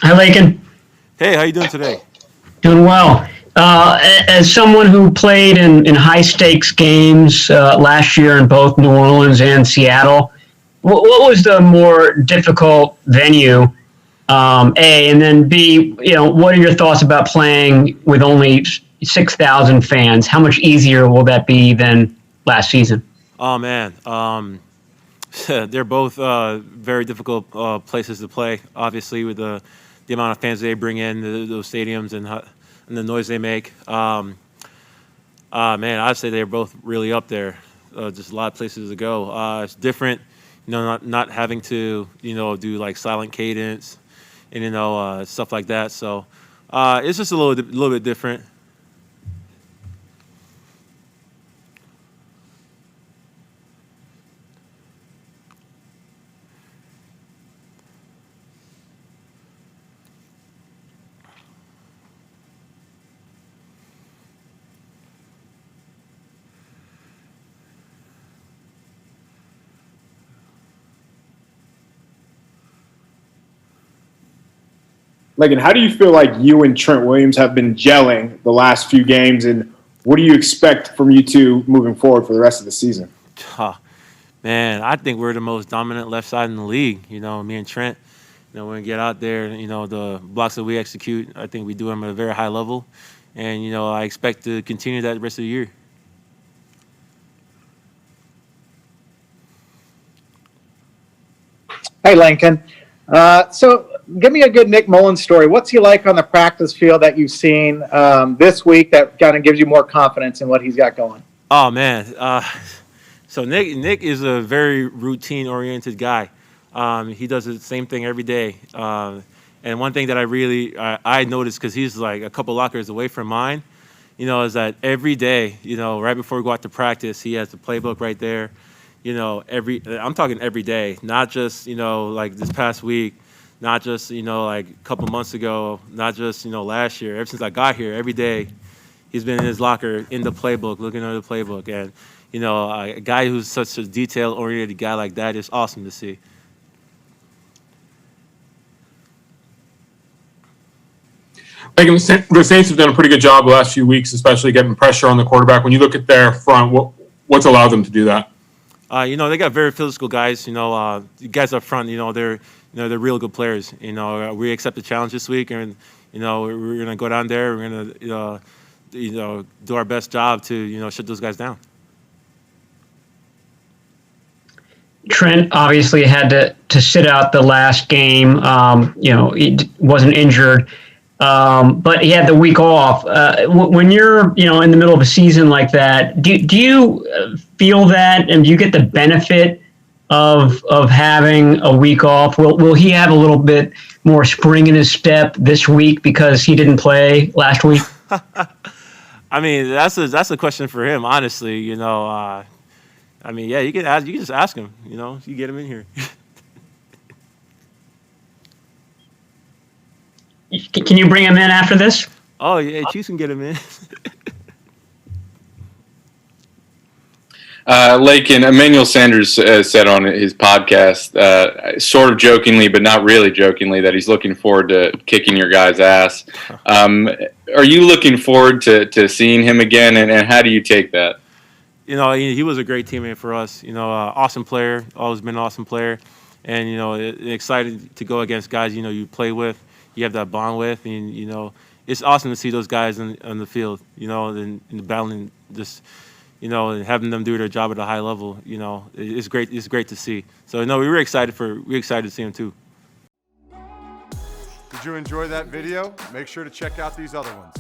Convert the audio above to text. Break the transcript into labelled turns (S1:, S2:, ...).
S1: Hi, Laken.
S2: Hey, how you doing today?
S1: Doing well. As someone who played in high stakes games last year in both New Orleans and Seattle, what was the more difficult venue? A, and then B, what are your thoughts about playing with only 6,000 fans? How much easier will that be than last season?
S2: Oh man, they're both very difficult places to play. Obviously, with the amount of fans they bring in those stadiums and the noise they make. Man, I'd say they're both really up there. Just a lot of places to go. It's different, not having to do like silent cadence and stuff like that. So it's just a little bit different.
S3: Like, and how do you feel like you and Trent Williams have been gelling the last few games, and what do you expect from you two moving forward for the rest of the season?
S2: Man, I think we're the most dominant left side in the league. Me and Trent. When we get out there, the blocks that we execute, I think we do them at a very high level, and I expect to continue that the rest of the year.
S4: Hey, Lincoln. So give me a good Nick Mullens story. What's he like on the practice field that you've seen this week that kind of gives you more confidence in what he's got going?
S2: Oh man, so Nick is a very routine-oriented guy. He does the same thing every day. And one thing that I noticed, because he's like a couple lockers away from mine, is that every day, right before we go out to practice, he has the playbook right there. I'm talking every day, not just like this past week, not just like a couple months ago, not just last year. Ever since I got here, every day he's been in his locker in the playbook, looking at the playbook, and a guy who's such a detail-oriented guy like that is awesome to see.
S5: Like the Saints have done a pretty good job the last few weeks, especially getting pressure on the quarterback. When you look at their front, what's allowed them to do that?
S2: They got very physical guys. The guys up front, they're real good players. We accept the challenge this week, and we're gonna go down there. We're gonna do our best job to shut those guys down.
S1: Trent obviously had to sit out the last game. He wasn't injured, but he had the week off. When you're in the middle of a season like that, do you feel that, and do you get the benefit of having a week off? Will he have a little bit more spring in his step this week because he didn't play last week?
S2: I mean, that's a question for him, honestly. Yeah, you can just ask him. You get him in here.
S1: Can you bring him in after this?
S2: Oh yeah, Chiefs can get him in.
S6: Laken, Emmanuel Sanders said on his podcast, sort of jokingly, but not really jokingly, that he's looking forward to kicking your guys' ass. Are you looking forward to seeing him again, and how do you take that?
S2: He was a great teammate for us. Awesome player, always been an awesome player, and excited to go against guys you play with, you have that bond with, and it's awesome to see those guys on the field. In the battling just. And having them do their job at a high level, it's great. It's great to see. So we're excited to see him too.
S7: Did you enjoy that video? Make sure to check out these other ones.